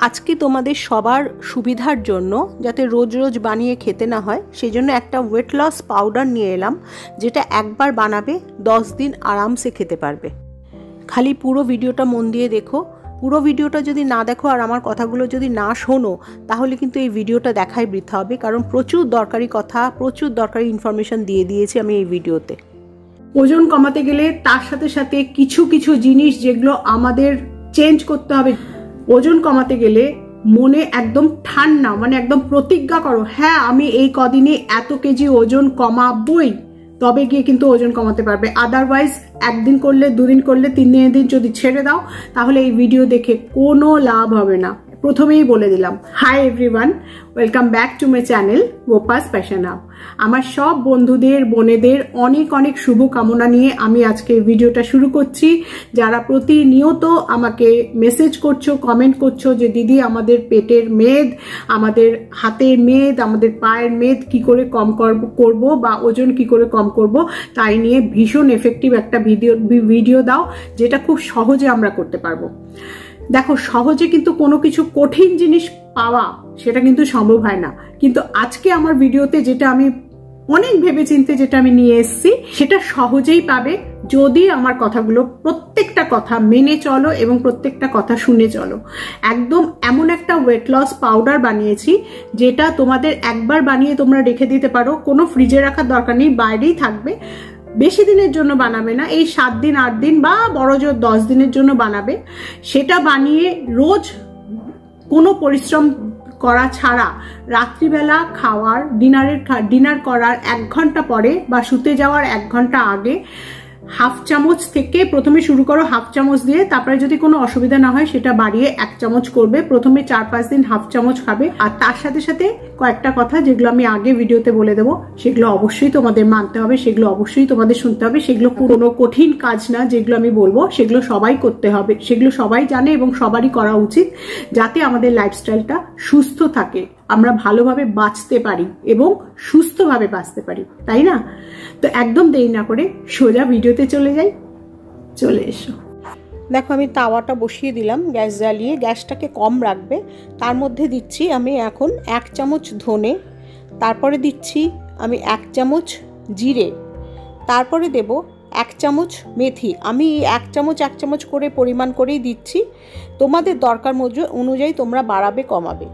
আজকে তোমাদের সবার সুবিধার জন্য যাতে রোজ রোজ বানিয়ে খেতে না হয় সেই জন্য একটা ওয়েট লস পাউডার নিয়ে এলাম, যেটা একবার বানাবে 10 দিন আরামসে খেতে পারবে। খালি পুরো ভিডিওটা মন দিয়ে দেখো। পুরো ভিডিওটা যদি না দেখো আর আমার কথাগুলো যদি না শোনো তাহলে কিন্তু এই ভিডিওটা দেখাই বৃথা হবে, কারণ প্রচুর দরকারি কথা, প্রচুর দরকারি ইনফরমেশন দিয়ে দিয়েছি আমি এই ভিডিওতে। ওজন কমাতে গেলে তার সাথে সাথে কিছু কিছু জিনিস যেগুলো আমাদের চেঞ্জ করতে হবে। ওজন কমাতে গেলে মনে একদম ঠান্ডা, মানে একদম প্রতিজ্ঞা করো, হ্যাঁ আমি এই কদিনে এত কেজি ওজন কমাবই, তবে গিয়ে কিন্তু ওজন কমাতে পারবে। আদারওয়াইজ একদিন করলে, দুদিন করলে, 3 দিন যদি ছেড়ে দাও তাহলে এই ভিডিও দেখে কোনো লাভ হবে না। প্রথমেই বলে দিলাম। Hi everyone, welcome back to my channel গোপাস প্যাশন হাব। আমার সব বন্ধুদের, বোনেদের অনেক অনেক শুভ কামনা নিয়ে আমি আজকে ভিডিওটা শুরু করছি। যারা প্রতিনিয়ত আমাকে মেসেজ করছো, কমেন্ট করছো যে দিদি আমাদের পেটের মেদ, আমাদের হাতের মেদ, আমাদের পায়ের মেদ কি করে কম করব বা ওজন কি করে কম করব, তাই নিয়ে ভীষণ এফেক্টিভ একটা ভিডিও দাও যেটা খুব সহজে আমরা করতে পারবো। দেখো, সহজে কিন্তু কোনো কিছু কঠিন জিনিস পাওয়া সেটা কিন্তু সম্ভব হয় না, কিন্তু আজকে আমার ভিডিওতে যেটা আমি অনেক ভেবেচিন্তে যেটা আমি নিয়ে এসেছি সেটা সহজেই পাবে যদি আমার কথাগুলো, প্রত্যেকটা কথা মেনে চলো এবং প্রত্যেকটা কথা শুনে চলো। একদম এমন একটা ওয়েট লস পাউডার বানিয়েছি যেটা তোমাদের একবার বানিয়ে তোমরা রেখে দিতে পারো, কোনো ফ্রিজে রাখার দরকার নেই, বাইরেই থাকবে। বেশি দিনের জন্য বানাবে না, এই 7 দিন 8 দিন বা বড় জোর 10 দিনের জন্য বানাবে। সেটা বানিয়ে রোজ কোনো পরিশ্রম করা ছাড়া রাত্রিবেলা খাওয়ার, ডিনার করার 1 ঘন্টা পরে বা শুতে যাওয়ার 1 ঘন্টা আগে হাফ চামচ থেকে প্রথমে শুরু করো, হাফ চামচ দিয়ে, তারপরে যদি কোনো অসুবিধা না হয় সেটা বাড়িয়ে 1 চামচ করবে। প্রথমে 4-5 দিন হাফ চামচ খাবে। আর তার সাথে সাথে কয়েকটা কথা যেগুলো আমি আগে ভিডিওতে বলে দেবো, সেগুলো অবশ্যই তোমাদের মানতে হবে, সেগুলো অবশ্যই তোমাদের শুনতে হবে। সেগুলো কোনো কঠিন কাজ না, যেগুলো আমি বলবো সেগুলো সবাই করতে হবে, সেগুলো সবাই জানে এবং সবারই করা উচিত, যাতে আমাদের লাইফস্টাইলটা সুস্থ থাকে, আমরা ভালোভাবে বাঁচতে পারি এবং সুস্থভাবে বাঁচতে পারি, তাই না? তো একদম দেরি না করে সোজা ভিডিওতে চলে যাই। চলে এসো। দেখো, আমি তাওয়াটা বসিয়ে দিলাম গ্যাস জ্বালিয়ে। গ্যাসটাকে কম রাখবে। তার মধ্যে দিচ্ছি আমি এখন 1 চামচ ধনে, তারপরে দিচ্ছি আমি 1 চামচ জিরে, তারপরে দেব 1 চামচ মেথি। আমি 1 চামচ করে পরিমাণ করেই দিচ্ছি, তোমাদের দরকার অনুযায়ী তোমরা বাড়াবে কমাবে।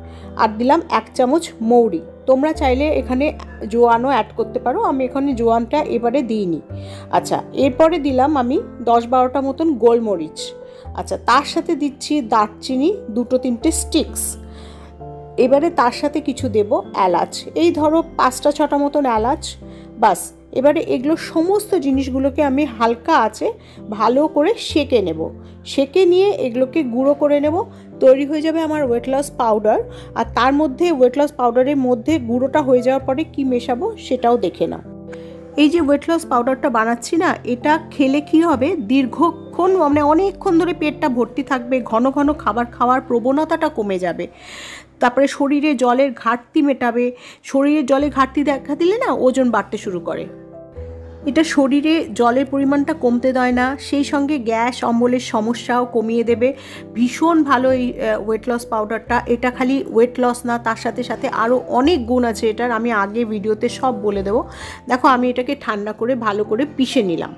আর দিলাম 1 চামচ মৌরি। তোমরা চাইলে এখানে জোয়ানও অ্যাড করতে পারো, আমি এখানে জোয়ানটা এবারে দিইনি। আচ্ছা, এরপরে দিলাম আমি 10-12টা মতন গোলমরিচ। আচ্ছা, তার সাথে দিচ্ছি দারচিনি 2-3টে স্টিক্স। এবারে তার সাথে কিছু দেব এলাচ, এই ধরো 5-6টা মতন এলাচ, বাস। এবারে এগুলো সমস্ত জিনিসগুলোকে আমি হালকা আঁচে ভালো করে সেঁকে নেব। সেঁকে নিয়ে এগুলোকে গুঁড়ো করে নেব। তৈরি হয়ে যাবে আমার ওয়েট লস পাউডার। আর তার মধ্যে ওয়েট লস পাউডারের মধ্যে গুঁড়োটা হয়ে যাওয়ার পরে কি মেশাবো সেটাও দেখে নাও। এই যে ওয়েট লস পাউডারটা বানাচ্ছি না, এটা খেলে কি হবে, দীর্ঘক্ষণ মানে অনেকক্ষণ ধরে পেটটা ভর্তি থাকবে, ঘন ঘন খাবার খাওয়ার প্রবণতাটা কমে যাবে। তারপরে শরীরে জলের ঘাটতি মেটাবে। শরীরে জলের ঘাটতি দেখা দিলে না ওজন বাড়তে শুরু করে। এটা শরীরে জলের পরিমাণটা কমতে দেয় না, সেই সঙ্গে গ্যাস অম্বলের সমস্যাও কমিয়ে দেবে। ভীষণ ভালো এই ওয়েট লস পাউডারটা। এটা খালি ওয়েট লস না, তার সাথে সাথে আরও অনেক গুণ আছে এটার, আমি আগে ভিডিওতে সব বলে দেবো। দেখো, আমি এটাকে ঠান্ডা করে ভালো করে পিষে নিলাম।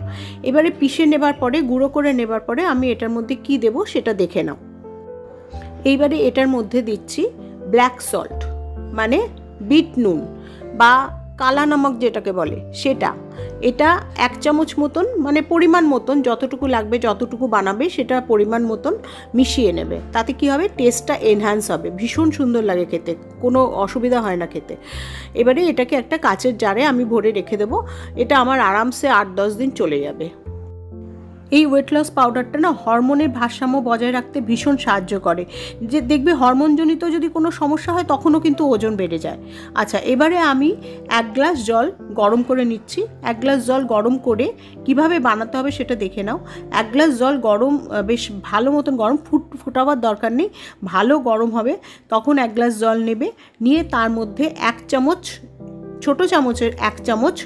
এবারে পিষে নেবার পরে, গুঁড়ো করে নেবার পরে আমি এটার মধ্যে কি দেব সেটা দেখে নাও। এইবারে এটার মধ্যে দিচ্ছি ব্ল্যাক সল্ট, মানে বিট নুন বা কালা নমক যেটাকে বলে সেটা। এটা 1 চামচ মতন, মানে পরিমাণ মতন, যতটুকু লাগবে যতটুকু বানাবে সেটা পরিমাণ মতন মিশিয়ে নেবে। তাতে কি হবে, টেস্টটা এনহ্যান্স হবে, ভীষণ সুন্দর লাগে খেতে, কোনো অসুবিধা হয় না খেতে। এবারে এটাকে একটা কাচের জারে আমি ভরে রেখে দেবো। এটা আমার আরামসে 8-10 দিন চলে যাবে। এই ওয়েট লস পাউডারটা না হরমোনের ভারসাম্য বজায় রাখতে ভীষণ সাহায্য করে। যে দেখবে হরমোনজনিত যদি কোনো সমস্যা হয় তখনও কিন্তু ওজন বেড়ে যায়। আচ্ছা, এবারে আমি 1 গ্লাস জল গরম করে নিচ্ছি। 1 গ্লাস জল গরম করে কিভাবে বানাতে হবে সেটা দেখে নাও। 1 গ্লাস জল গরম, বেশ ভালো মতন গরম, ফোটাবার দরকার নেই, ভালো গরম হবে তখন 1 গ্লাস জল নেবে। নিয়ে তার মধ্যে 1 চামচ ছোট চামচের 1 চামচ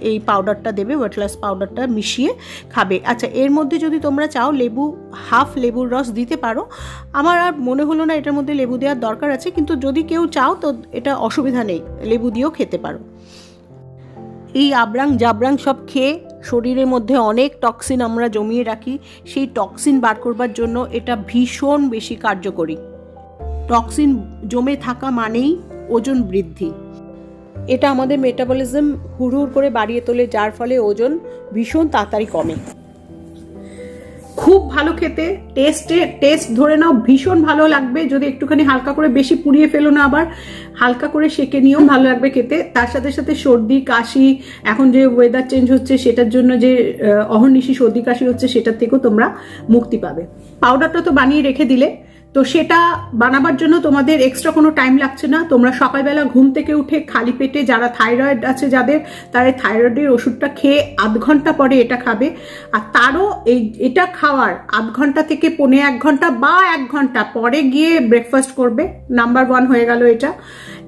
এই পাউডারটা দেবে, ওয়েট লস পাউডারটা মিশিয়ে খাবে। আচ্ছা, এর মধ্যে যদি তোমরা চাও লেবু, হাফ লেবুর রস দিতে পারো। আমার আর মনে হলো না এটার মধ্যে লেবু দেওয়ার দরকার আছে, কিন্তু যদি কেউ চাও তো এটা অসুবিধা নেই, লেবু দিয়েও খেতে পারো। এই আবরাং জাবরাং সব খেয়ে শরীরের মধ্যে অনেক টক্সিন আমরা জমিয়ে রাখি, সেই টক্সিন বার করবার জন্য এটা ভীষণ বেশি কার্যকরী। টক্সিন জমে থাকা মানেই ওজন বৃদ্ধি। এটা আমাদের মেটাবলিজম হুড়হুড় করে বাড়িয়ে তোলে, যার ফলে ওজন ভীষণ তাড়াতাড়ি কমে। খুব ভালো খেতে, টেস্ট ধরে নাও ভীষণ ভালো লাগবে। যদি একটুখানি হালকা করে, বেশি পুড়িয়ে ফেলো না, আবার হালকা করে সেকে নিয়েও ভালো লাগবে খেতে। তার সাথে সাথে সর্দি কাশি, এখন যে ওয়েদার চেঞ্জ হচ্ছে সেটার জন্য যে অহর্নিশি সর্দি কাশি হচ্ছে, সেটার থেকেও তোমরা মুক্তি পাবে। পাউডারটা তো বানিয়ে রেখে দিলে, তো সেটা বানাবার জন্য তোমাদের এক্সট্রা কোনো টাইম লাগছে না। তোমরা সকালবেলা ঘুম থেকে উঠে খালি পেটে, যারা থাইরয়েড আছে যাদের, তারা থাইরয়েডের ওষুধটা খেয়ে 1/2 ঘন্টা পরে এটা খাবে। আর তারও এটা খাওয়ার 1/2 ঘন্টা থেকে 1.25 ঘন্টা বা 1 ঘন্টা পরে গিয়ে ব্রেকফাস্ট করবে। নাম্বার 1 হয়ে গেল এটা।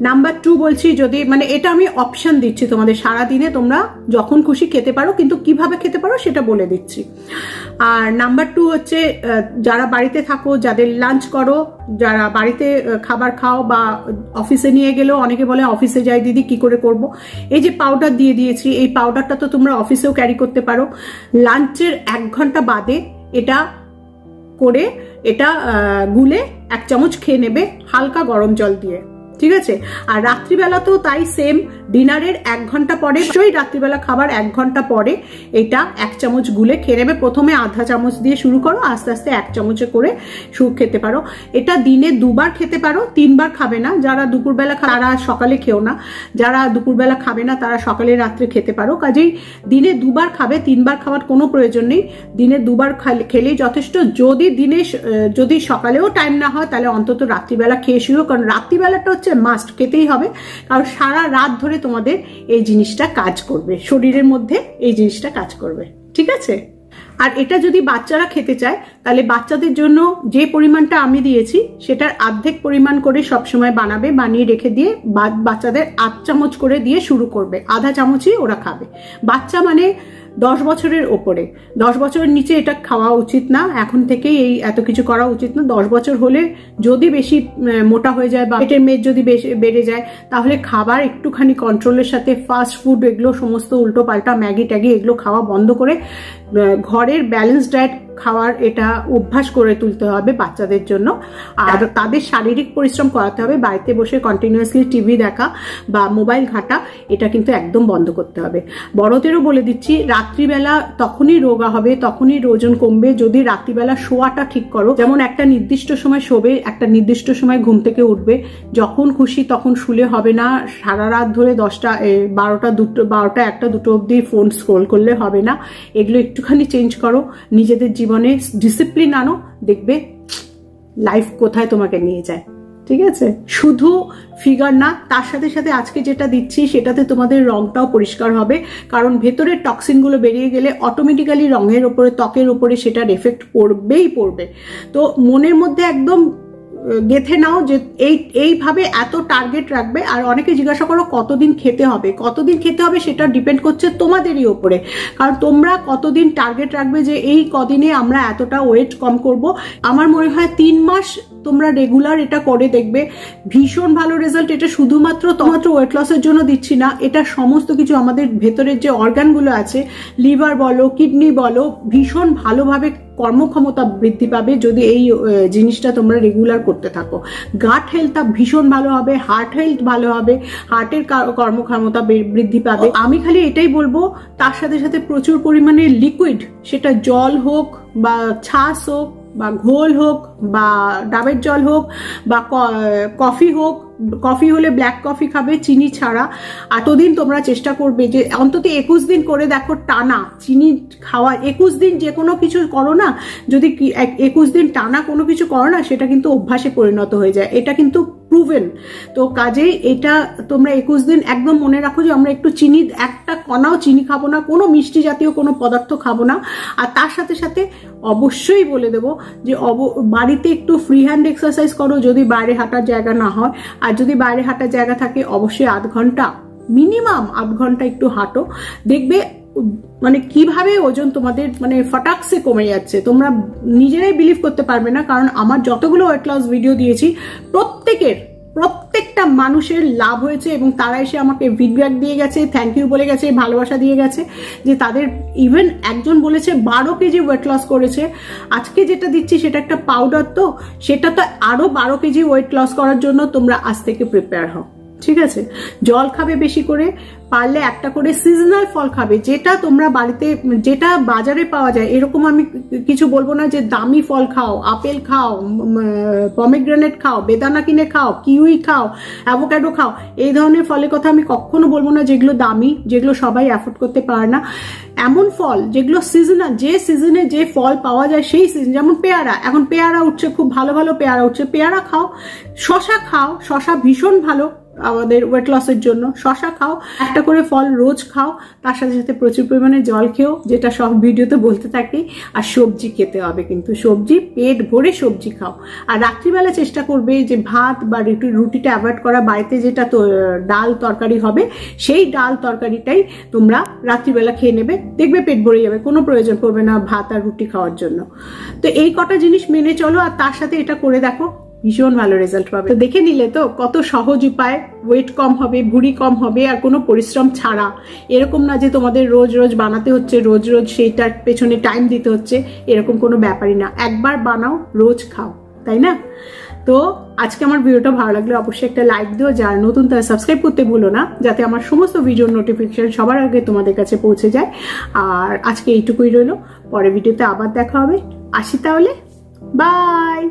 নাম্বার 2 বলছি, যদি মানে এটা আমি অপশন দিচ্ছি তোমাদের, সারাদিনে তোমরা যখন খুশি খেতে পারো, কিন্তু কিভাবে খেতে পারো সেটা বলে দিচ্ছি। আর নাম্বার 2 হচ্ছে, যারা বাড়িতে থাকো, যাদের লাঞ্চ করো, যারা বাড়িতে খাবার খাও বা অফিসে নিয়ে গেলেও, অনেকে বলে অফিসে যাই দিদি কি করে করব, এই যে পাউডার দিয়ে দিয়েছি, এই পাউডারটা তো তোমরা অফিসেও ক্যারি করতে পারো। লাঞ্চের 1 ঘন্টা বাদে এটা করে, এটা গুলে 1 চামচ খেয়ে নেবে হালকা গরম জল দিয়ে, ঠিক আছে? আর রাত্রিবেলাতেও তাই, সেম। ডিনারের 1 ঘন্টা পরে, সেই রাত্রিবেলা খাবার 1 ঘন্টা পরে এটা 1 চামচ গুলে খেয়ে নেবে। প্রথমে আধা চামচ দিয়ে শুরু করো, আস্তে আস্তে 1 চামচে করে খেতে পারো। এটা দিনে 2 বার খেতে পারো, 3 বার খাবে না। যারা দুপুরবেলা তারা সকালে খেও না, যারা দুপুরবেলা খাবে না তারা সকালে রাত্রে খেতে পারো। কাজেই দিনে 2 বার খাবে, 3 বার খাওয়ার কোনো প্রয়োজন নেই। দিনে 2 বার খেলেই যথেষ্ট। যদি সকালেও টাইম না হয়, তাহলে অন্তত রাত্রিবেলা খেয়ে শুরু, কারণ রাত্রিবেলাটা হচ্ছে মাস্ট, খেতেই হবে। কারণ সারা রাত ধরে তোমাদের এই জিনিসটা কাজ করবে, শরীরের মধ্যে এই জিনিসটা কাজ করবে, ঠিক আছে? আর এটা যদি বাচ্চারা খেতে চায়, তাহলে বাচ্চাদের জন্য যে পরিমাণটা আমি দিয়েছি সেটার অর্ধেক পরিমাণ করে সবসময় বানাবে, বানিয়ে রেখে দিয়ে বাচ্চাদের 8 চামচ করে দিয়ে শুরু করবে। আধা চামচই ওরা খাবে। বাচ্চা মানে 10 বছরের ওপরে, 10 বছরের নিচে এটা খাওয়া উচিত না। এখন থেকেই এই এত কিছু করা উচিত না। 10 বছর হলে যদি বেশি মোটা হয়ে যায় বা পেটের মেদ যদি বেড়ে যায়, তাহলে খাবার একটুখানি কন্ট্রোলের সাথে, ফাস্ট ফুড এগুলো সমস্ত উল্টো পাল্টা ম্যাগি ট্যাগি এগুলো খাওয়া বন্ধ করে ঘরের ব্যালেন্স ডায়েট খাওয়ার এটা অভ্যাস করে তুলতে হবে বাচ্চাদের জন্য। আর তাদের শারীরিক পরিশ্রম করাতে হবে। বাড়িতে বসে কন্টিনিউয়াসলি টিভি দেখা বা মোবাইল ঘাটা, এটা কিন্তু একদম বন্ধ করতে হবে। বড়দেরও বলে দিচ্ছি, রাত্রিবেলা তখনই রোগা হবে, তখনই ওজন কমবে যদি রাত্রিবেলা শোয়াটা ঠিক করো। যেমন একটা নির্দিষ্ট সময় শোবে, একটা নির্দিষ্ট সময় ঘুম থেকে উঠবে, যখন খুশি তখন শুলে হবে না। সারা রাত ধরে 10টা 12টা 1টা 2টো অবধি ফোন স্ক্রোল করলে হবে না। এগুলো একটুখানি চেঞ্জ করো, নিজেদের জীবনে ডিসিপ্লিন আনো, দেখবে লাইফ কোথায় তোমাকে নিয়ে যায়, ঠিক আছে? শুধু ফিগার না, তার সাথে সাথে আজকে যেটা দিচ্ছি সেটাতে তোমাদের রংটাও পরিষ্কার হবে। কারণ ভেতরের টক্সিনগুলো বেরিয়ে গেলে অটোমেটিক্যালি রঙের ওপরে, ত্বকের ওপরে সেটার এফেক্ট পড়বে। তো মনের মধ্যে একদম গেথে নাও যে এইভাবে এত টার্গেট রাখবে। আর অনেকে জিজ্ঞাসা করো কতদিন খেতে হবে, সেটা ডিপেন্ড করছে তোমাদেরই ওপরে। কারণ তোমরা কতদিন টার্গেট রাখবে যে এই কদিনে আমরা এতটা ওয়েট কম করব। আমার মনে হয় 3 মাস তোমরা রেগুলার এটা করে দেখবে, ভীষণ ভালো রেজাল্ট। এটা শুধুমাত্র ওয়েট লসের জন্য দিচ্ছি না, এটা সমস্ত কিছু আমাদের ভেতরের যে অর্গানগুলো আছে, লিভার বলো, কিডনি বলো, ভীষণ ভালোভাবে কর্মক্ষমতা বৃদ্ধি পাবে যদি এই জিনিসটা তোমরা রেগুলার করতে থাকো। গাট হেলথ ভীষণ ভালো হবে, হার্ট হেলথ ভালো হবে, হার্টের কর্মক্ষমতা বৃদ্ধি পাবে। আমি খালি এটাই বলবো, তার সাথে সাথে প্রচুর পরিমাণে লিকুইড, সেটা জল হোক বা ছাঁচ হোক বা ঘোল হোক বা ডাবের জল হোক বা কফি হোক, কফি হলে ব্ল্যাক কফি খাবে চিনি ছাড়া। এতদিন তোমরা চেষ্টা করবে যে অন্তত 21 দিন করে দেখো টানা চিনি খাওয়া। 21 দিন যে কোনো কিছু করো না, যদি 21 দিন টানা কোনো কিছু করো না, সেটা কিন্তু অভ্যাসে পরিণত হয়ে যায়। এটা কিন্তু প্রুভেন। তো কাজেই এটা তোমরা 21 দিন একদম মনে রাখো যে আমরা একটু চিনি, একটা কণাও চিনি খাবো না, কোনো মিষ্টি জাতীয় কোনো পদার্থ খাবো না। আর তার সাথে সাথে অবশ্যই বলে দেবো যে বাড়িতে একটু ফ্রি হ্যান্ড এক্সারসাইজ করো যদি বাইরে হাঁটার জায়গা না হয়। আর যদি বাইরে হাঁটার জায়গা থাকে, অবশ্যই 1/2 ঘন্টা মিনিমাম আধ ঘন্টা একটু হাঁটো, দেখবে মানে কিভাবে ওজন তোমাদের মানে ফটাকসে কমে যাচ্ছে। তোমরা নিজেরাই বিলিভ করতে পারবে না, কারণ আমার যতগুলো ওয়েট লস ভিডিও দিয়েছি প্রত্যেকটা মানুষের লাভ হয়েছে এবং তারা এসে আমাকে ফিডব্যাক দিয়ে গেছে, থ্যাংক ইউ বলে গেছে, ভালোবাসা দিয়ে গেছে যে তাদের ইভেন একজন বলেছে 12 কেজি ওয়েট লস করেছে। আজকে যেটা দিচ্ছি সেটা একটা পাউডার, তো সেটা তো আরো 12 কেজি ওয়েট লস করার জন্য তোমরা আজ থেকে প্রিপেয়ার হও, ঠিক আছে? জল খাবে বেশি করে, পারলে একটা করে সিজনাল ফল খাবে, যেটা তোমরা বাড়িতে যেটা বাজারে পাওয়া যায়। এরকম আমি কিছু বলবো না যে দামি ফল খাও, আপেল খাও, পমিগ্রেনেট খাও, বেদানা কিনে খাও, কিউই খাও, অ্যাভোকাডো খাও, এই ধরনের ফলের কথা আমি কখনো বলবো না যেগুলো দামি, যেগুলো সবাই অ্যাফোর্ড করতে পারে না। এমন ফল যেগুলো সিজনাল, যে সিজনে যে ফল পাওয়া যায় সেই সিজন, যেমন পেয়ারা, এখন পেয়ারা উঠছে, খুব ভালো ভালো পেয়ারা উঠছে, পেয়ারা খাও। শশা খাও, শশা ভীষণ ভালো আমাদের ওয়েট লসের জন্য, শশা খাও, একটা করে ফল রোজ খাও, তার সাথে সাথে প্রচুর পরিমাণে জল খেও, যেটা সব ভিডিওতে বলতে থাকি। আর সবজি খেতে হবে, কিন্তু সবজি পেট ভরে সবজি খাও। আর রাত্রিবেলা চেষ্টা করবে যে ভাত বা রুটিটা অ্যাভয়েড করা, বাড়িতে যেটা তো ডাল তরকারি হবে সেই ডাল তরকারিটাই তোমরা রাত্রিবেলা খেয়ে নেবে, দেখবে পেট ভরে যাবে, কোনো প্রয়োজন পড়বে না ভাত আর রুটি খাওয়ার জন্য। তো এই কটা জিনিস মেনে চলো, আর তার সাথে এটা করে দেখো, ভীষণ ভালো রেজাল্ট পাবে। তো দেখে নিলে তো কত সহজ উপায়, ওয়েট কম হবে, ভুঁড়ি কম হবে, আর কোনো পরিশ্রম ছাড়া। এরকম না যে তোমাদের রোজ রোজ বানাতে হচ্ছে, রোজ রোজ সেইটার পেছনে টাইম দিতে হচ্ছে, এরকম কোনো ব্যাপারই না। একবার বানাও, রোজ খাও, তাই না? তো আজকে আমার ভিডিওটা ভালো লাগলে অবশ্যই একটা লাইক দিও, যারা নতুন তারা সাবস্ক্রাইব করতে ভুলো না, যাতে আমার সমস্ত ভিডিওর নোটিফিকেশন সবার আগে তোমাদের কাছে পৌঁছে যায়। আর আজকে এইটুকুই রইলো, পরে ভিডিওতে আবার দেখা হবে। আসি তাহলে, বাই।